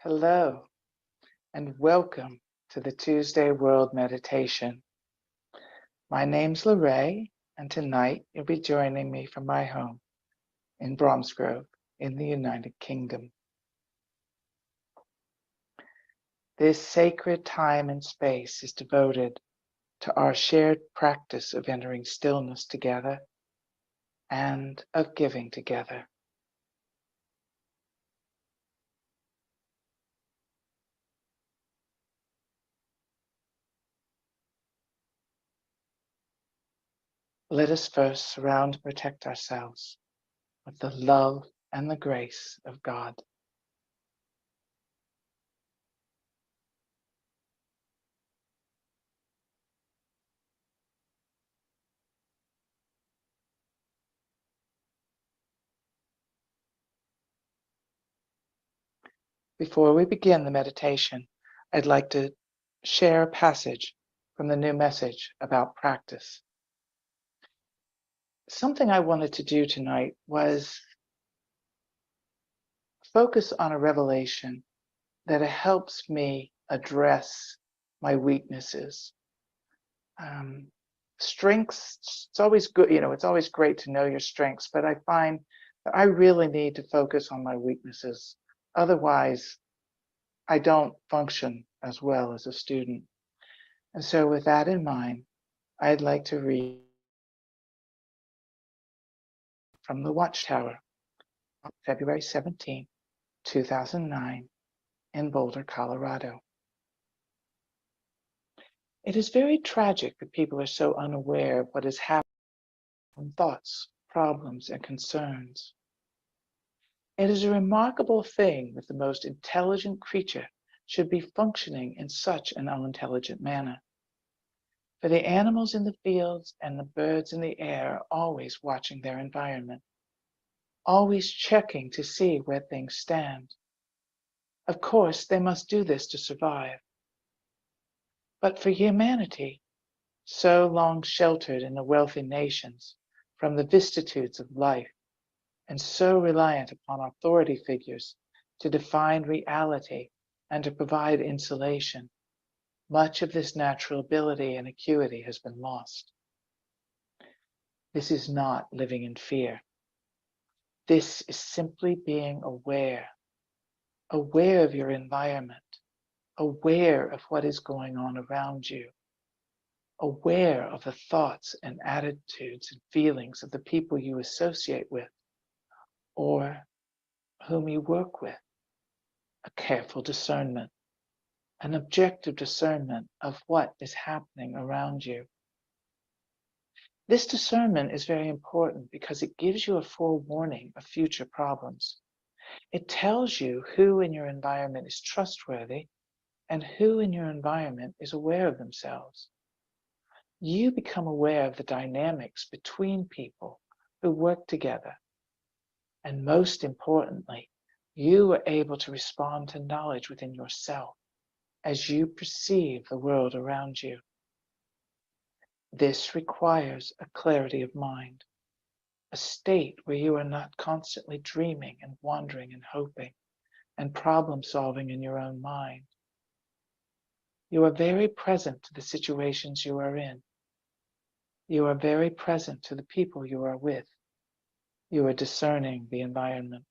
Hello, and welcome to the Tuesday World Meditation. My name's Lorraine, and tonight you'll be joining me from my home in Bromsgrove in the United Kingdom. This sacred time and space is devoted to our shared practice of entering stillness together and of giving together. Let us first surround and protect ourselves with the love and the grace of God. Before we begin the meditation, I'd like to share a passage from the new message about practice. Something I wanted to do tonight was focus on a revelation that helps me address my weaknesses. Strengths, it's always good, it's always great to know your strengths, but I find that I really need to focus on my weaknesses. Otherwise, I don't function as well as a student. And so with that in mind, I'd like to read from the Watchtower on February 17, 2009, in Boulder, Colorado. It is very tragic that people are so unaware of what is happening in thoughts, problems, and concerns. It is a remarkable thing that the most intelligent creature should be functioning in such an unintelligent manner. For the animals in the fields and the birds in the air are always watching their environment, always checking to see where things stand. Of course, they must do this to survive. But for humanity, so long sheltered in the wealthy nations from the vicissitudes of life, and so reliant upon authority figures to define reality and to provide insulation, much of this natural ability and acuity has been lost. This is not living in fear. This is simply being aware of your environment, aware of what is going on around you, aware of the thoughts and attitudes and feelings of the people you associate with or whom you work with. A careful discernment, an objective discernment of what is happening around you. This discernment is very important because it gives you a forewarning of future problems. It tells you who in your environment is trustworthy and who in your environment is aware of themselves. You become aware of the dynamics between people who work together. And most importantly, you are able to respond to knowledge within yourself as you perceive the world around you. This requires a clarity of mind, a state where you are not constantly dreaming and wondering and hoping and problem solving in your own mind. You are very present to the situations you are in. You are very present to the people you are with. You are discerning the environment.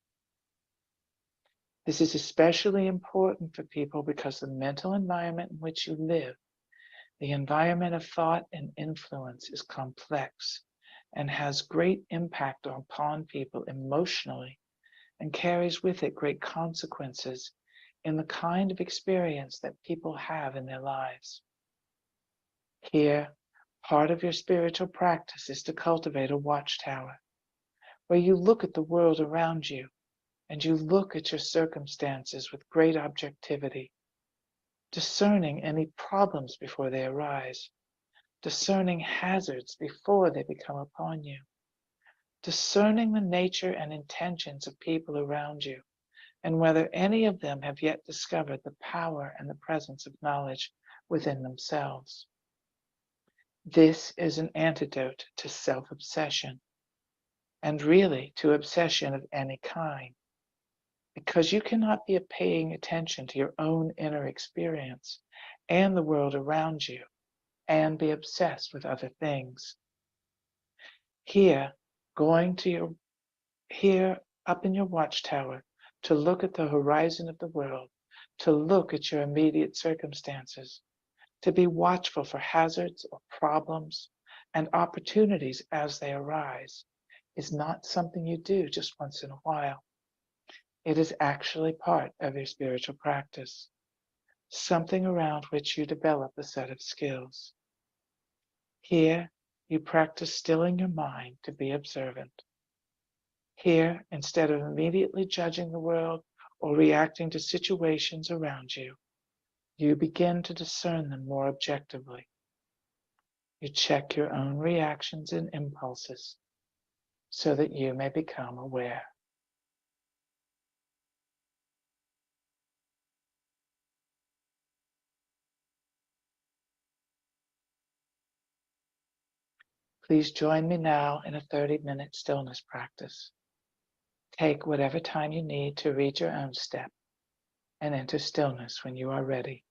This is especially important for people because the mental environment in which you live, the environment of thought and influence, is complex and has great impact upon people emotionally and carries with it great consequences in the kind of experience that people have in their lives. Here, part of your spiritual practice is to cultivate a watchtower where you look at the world around you and you look at your circumstances with great objectivity, discerning any problems before they arise, discerning hazards before they become upon you, discerning the nature and intentions of people around you, and whether any of them have yet discovered the power and the presence of knowledge within themselves. This is an antidote to self-obsession, and really to obsession of any kind. because you cannot be paying attention to your own inner experience and the world around you and be obsessed with other things. Here, going to your here up in your watchtower to look at the horizon of the world, to look at your immediate circumstances, to be watchful for hazards or problems and opportunities as they arise, is not something you do just once in a while. It is actually part of your spiritual practice, something around which you develop a set of skills. Here, you practice stilling your mind to be observant. Here, instead of immediately judging the world or reacting to situations around you, you begin to discern them more objectively. You check your own reactions and impulses so that you may become aware. Please join me now in a 30-minute stillness practice. Take whatever time you need to read your own step and enter stillness when you are ready.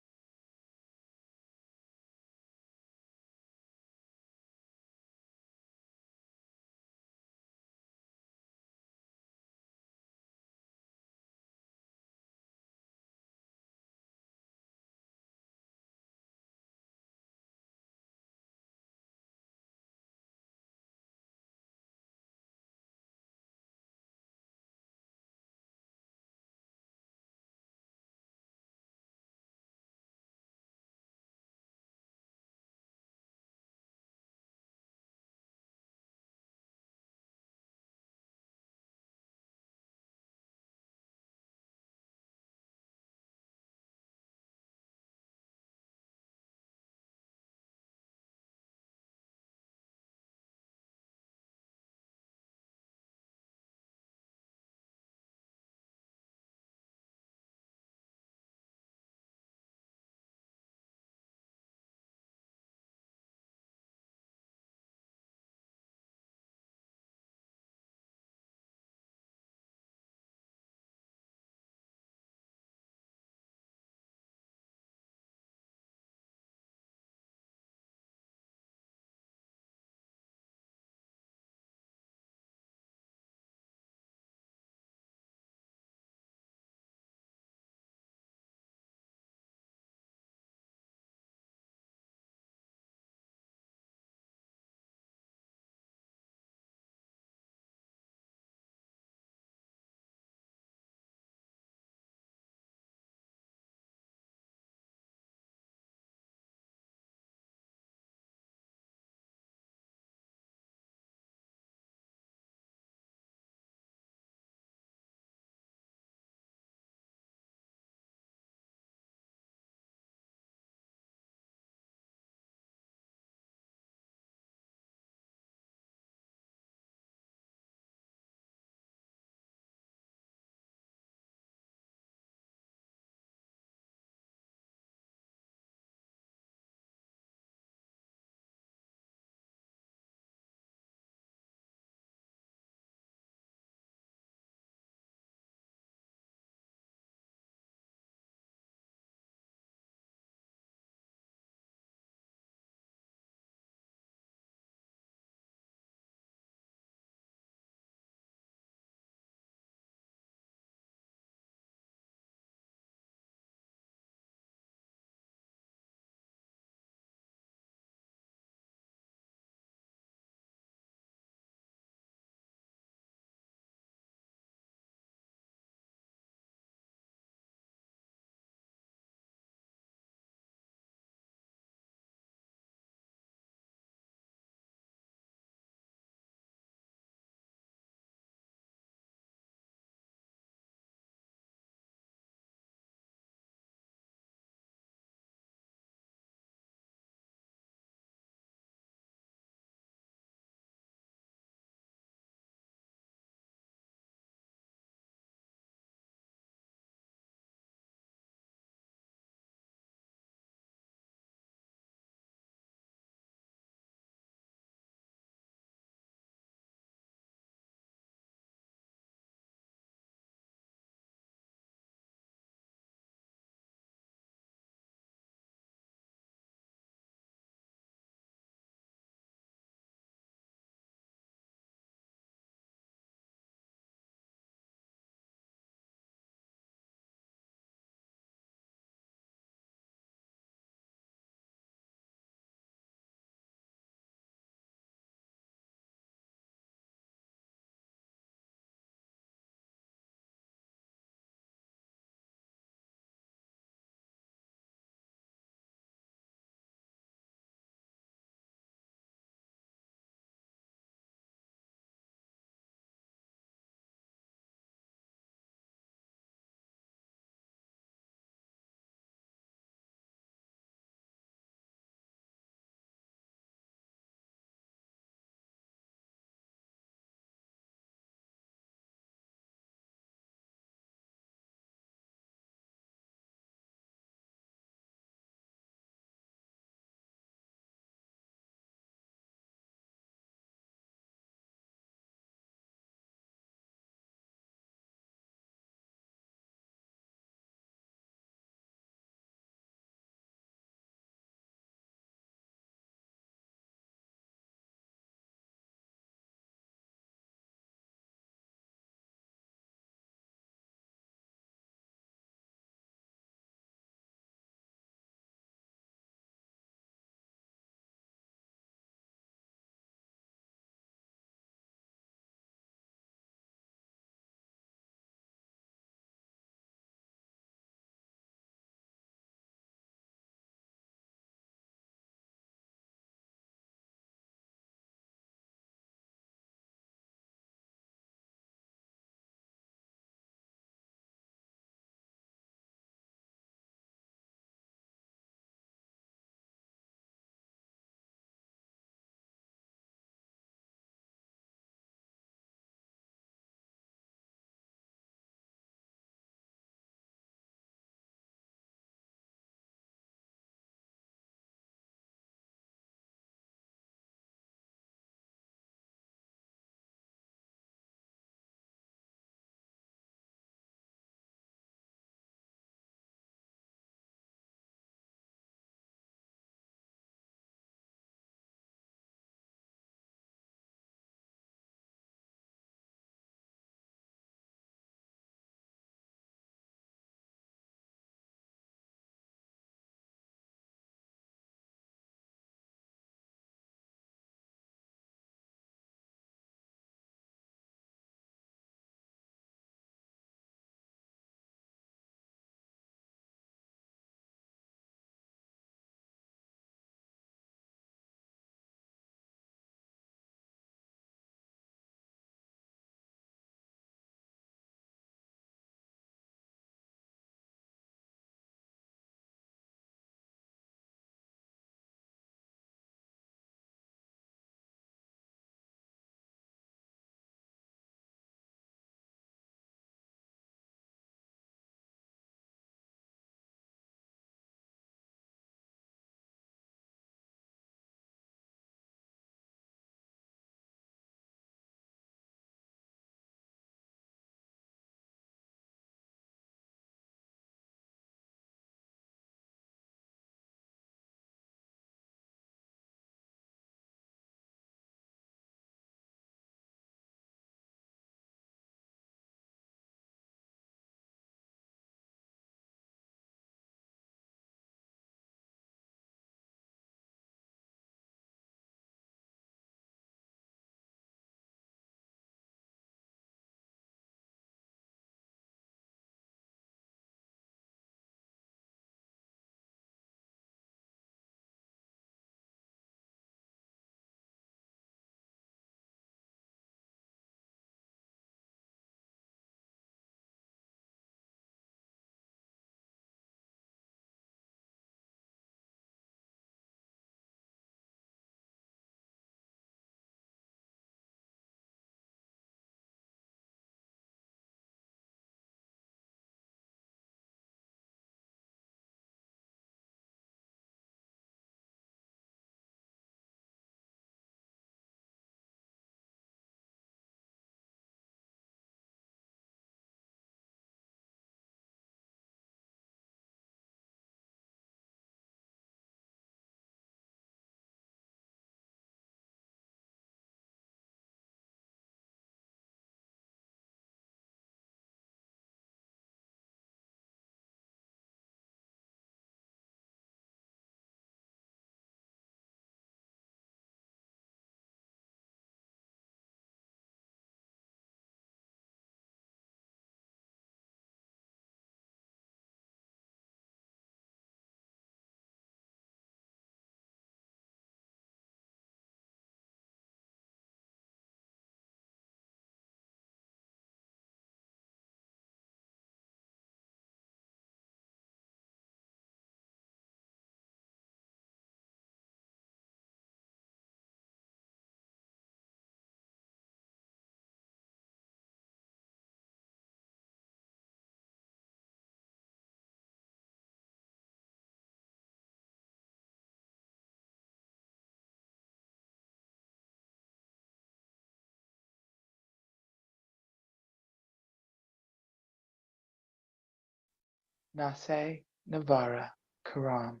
Nase Navara Karam.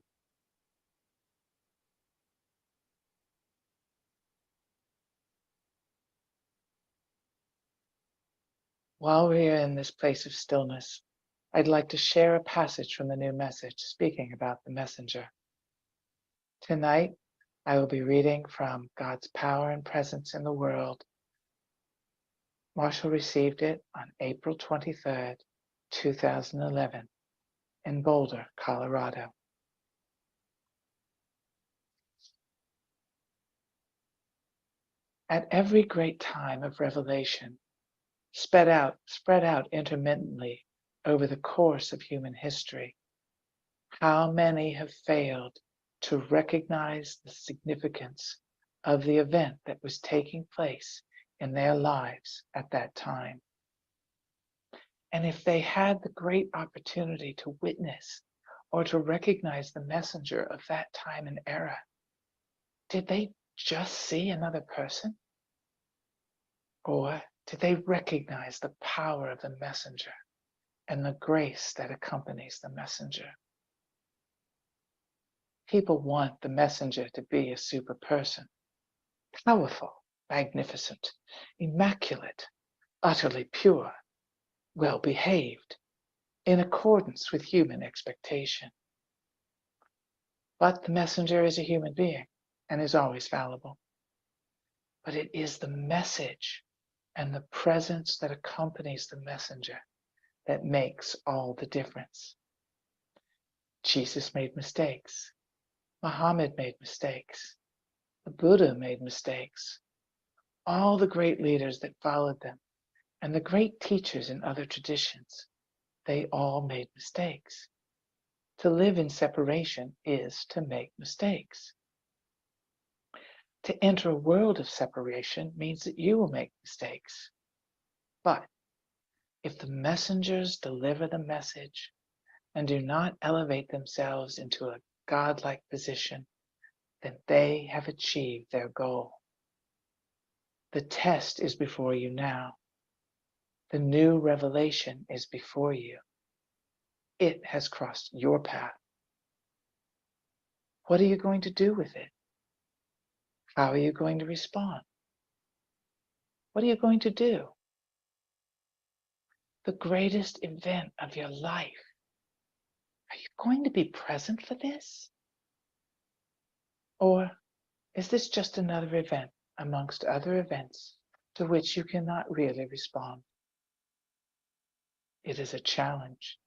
While we are in this place of stillness, I'd like to share a passage from the new message speaking about the messenger. Tonight, I will be reading from God's Power and Presence in the World. Marshall received it on April 23rd, 2011, in Boulder, Colorado. At every great time of revelation, spread out intermittently over the course of human history, how many have failed to recognize the significance of the event that was taking place in their lives at that time. And if they had the great opportunity to witness or to recognize the messenger of that time and era, did they just see another person? Or did they recognize the power of the messenger and the grace that accompanies the messenger? People want the messenger to be a super person, powerful, magnificent, immaculate, utterly pure, well behaved, in accordance with human expectation. But the messenger is a human being and is always fallible. But it is the message and the presence that accompanies the messenger that makes all the difference. Jesus made mistakes. Muhammad made mistakes. The Buddha made mistakes. All the great leaders that followed them and the great teachers in other traditions, they all made mistakes. To live in separation is to make mistakes. To enter a world of separation means that you will make mistakes. But if the messengers deliver the message and do not elevate themselves into a godlike position, then they have achieved their goal. The test is before you now. The new revelation is before you. It has crossed your path. What are you going to do with it? How are you going to respond? What are you going to do? The greatest event of your life. Are you going to be present for this? Or is this just another event amongst other events to which you cannot really respond? It is a challenge.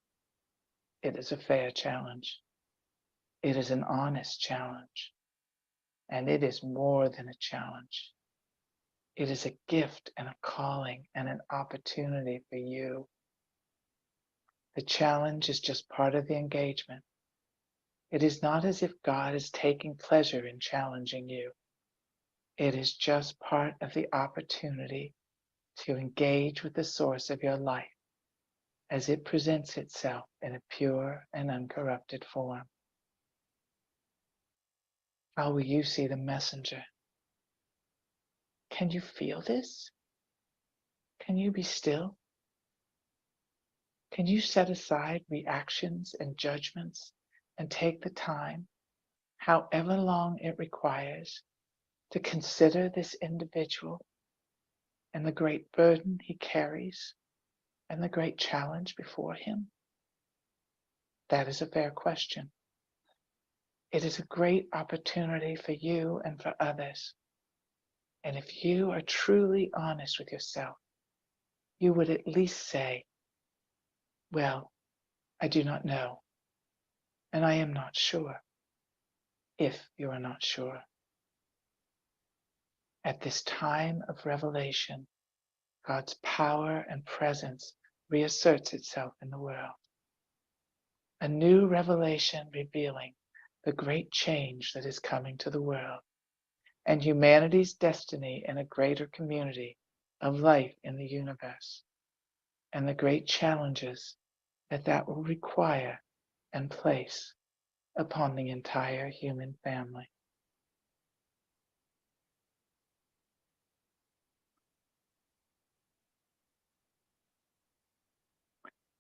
It is a fair challenge. It is an honest challenge. And it is more than a challenge. It is a gift and a calling and an opportunity for you. The challenge is just part of the engagement. It is not as if God is taking pleasure in challenging you. It is just part of the opportunity to engage with the source of your life as it presents itself in a pure and uncorrupted form. How will you see the messenger? Can you feel this? Can you be still? Can you set aside reactions and judgments and take the time, however long it requires, to consider this individual and the great burden he carries and the great challenge before him? That is a fair question. It is a great opportunity for you and for others. And if you are truly honest with yourself, you would at least say, well, I do not know, and I am not sure, if you are not sure. At this time of revelation, God's power and presence reasserts itself in the world. A new revelation revealing the great change that is coming to the world and humanity's destiny in a greater community of life in the universe, and the great challenges that will require and place upon the entire human family.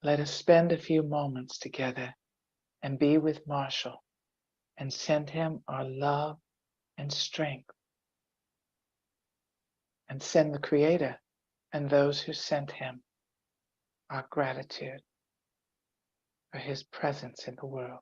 Let us spend a few moments together and be with Marshall and send him our love and strength, and send the Creator and those who sent him our gratitude for his presence in the world.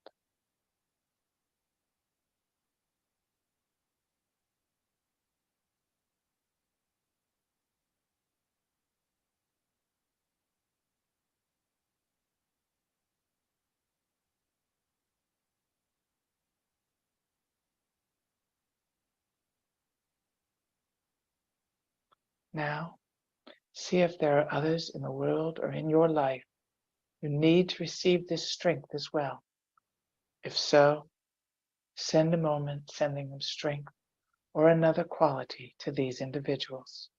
Now, see if there are others in the world or in your life who need to receive this strength as well. If so, send a moment sending them strength or another quality to these individuals.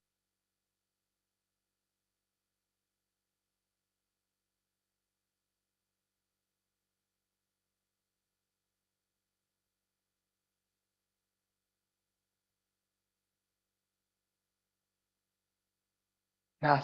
Namaste.